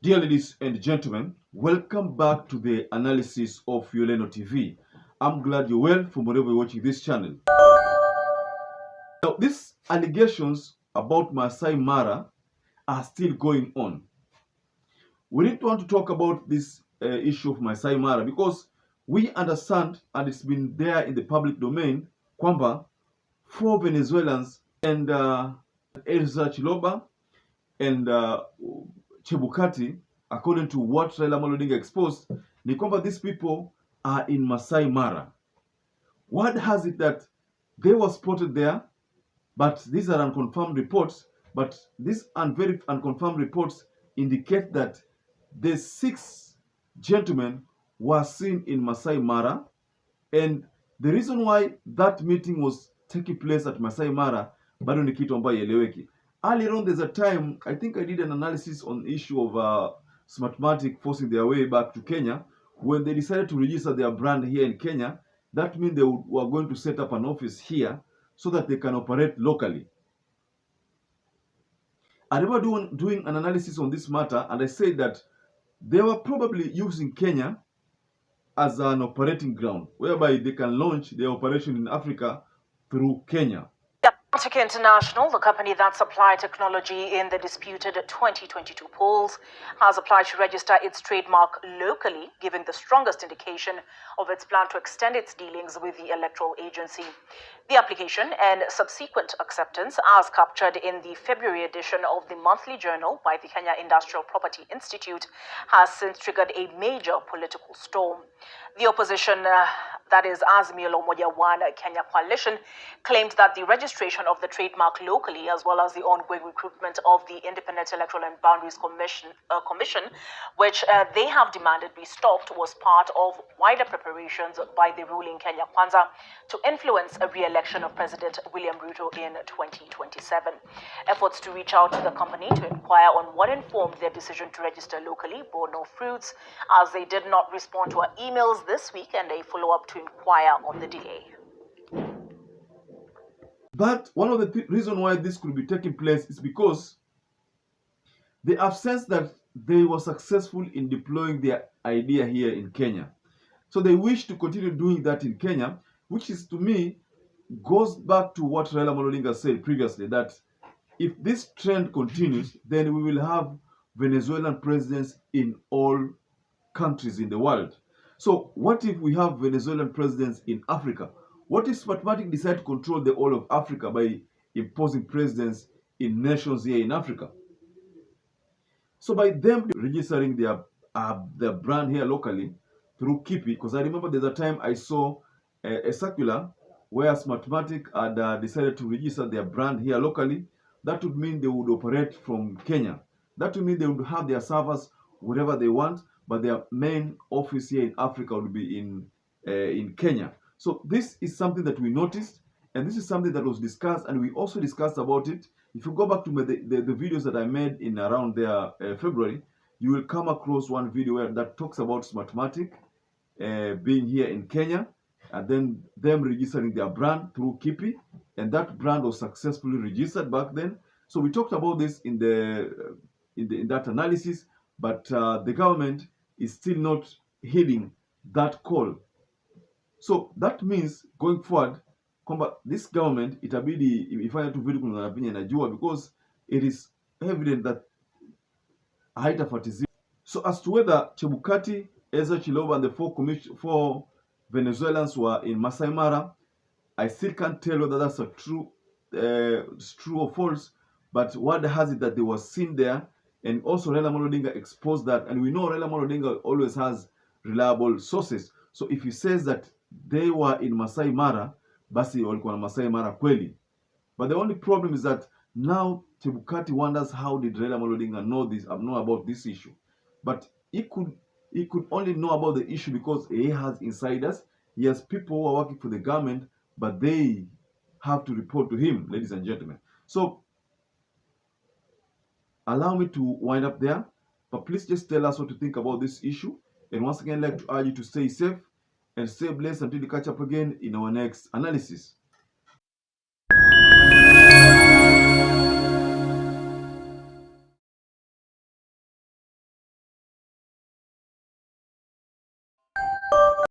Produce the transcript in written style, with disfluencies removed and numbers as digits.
Dear ladies and gentlemen, welcome back to the analysis of YOLENO TV. I'm glad you're well from wherever you're watching this channel. Now, these allegations about MAASAI Mara are still going on. We didn't want to talk about this issue of MAASAI Mara because we understand, and it's been there in the public domain, kwamba 4 Venezuelans and EZRA CHILOBA and CHEBUKATI, according to what Raila Odinga exposed, ni kwamba these people are in MAASAI Mara. Word has it that they were spotted there, but these are unconfirmed reports. But these unconfirmed reports indicate that the 6 gentlemen were seen in MAASAI Mara, and the reason why that meeting was taking place at MAASAI Mara bado ni kitu ambayo ieleweki. Earlier on, there's a time, I think I did an analysis on the issue of SMARTMATEC forcing their way back to Kenya. When they decided to register their brand here in Kenya, that means they were going to set up an office here so that they can operate locally. I remember doing an analysis on this matter, and I said that they were probably using Kenya as an operating ground, whereby they can launch their operation in Africa through Kenya. SMARTMATEC International, the company that supplied technology in the disputed 2022 polls, has applied to register its trademark locally, giving the strongest indication of its plan to extend its dealings with the electoral agency. The application and subsequent acceptance, as captured in the February edition of the monthly journal by the Kenya Industrial Property Institute, has since triggered a major political storm. The opposition, that is Azimio la Umoja One Kenya coalition, claimed that the registration of the trademark locally, as well as the ongoing recruitment of the Independent Electoral and Boundaries Commission, which they have demanded be stopped, was part of wider preparations by the ruling Kenya Kwanza to influence a re-election of President William Ruto in 2027. Efforts to reach out to the company to inquire on what informed their decision to register locally bore no fruits, as they did not respond to our emails this week and a follow-up to inquire on the delay. But one of the reasons why this could be taking place is because they have sensed that they were successful in deploying their idea here in Kenya. So they wish to continue doing that in Kenya, which is, to me, goes back to what Raila Odinga said previously, that if this trend continues, then we will have Venezuelan presidents in all countries in the world. So what if we have Venezuelan presidents in Africa? What if SMARTMATEC decide to control the whole of Africa by imposing presidents in nations here in Africa? So by them registering their brand here locally through Kipi, because I remember there's a time I saw a circular where SMARTMATEC had decided to register their brand here locally. That would mean they would operate from Kenya. That would mean they would have their servers wherever they want, but their main office here in Africa would be in Kenya. So this is something that we noticed, and this is something that was discussed, and we also discussed about it. If you go back to the videos that I made in around there February, you will come across one video that talks about SMARTMATEC being here in Kenya, and then them registering their brand through Kipi, and that brand was successfully registered back then. So we talked about this in that analysis, but the government is still not heeding that call. So that means going forward, this government itabidi ifanye tu vitu kulingana na venye inajua, because it is evident that haitafuatizia. So as to whether CHEBUKATI, EZRA CHILOBA, and the 4 Venezuelans were in MAASAI Mara, I still can't tell whether that's true or false, but word has it that they were seen there, and also Raila Odinga exposed that, and we know Raila Odinga always has reliable sources. So if he says that they were in MAASAI Mara, basi walikuwa na MAASAI Mara kweli. But the only problem is that now CHEBUKATI wonders, how did Raila Odinga know about this issue? But he could only know about the issue because he has insiders. He has people who are working for the government, but they have to report to him, ladies and gentlemen. So allow me to wind up there, but please just tell us what you think about this issue. And once again, I'd like to urge you to stay safe and stay blessed until we catch up again in our next analysis.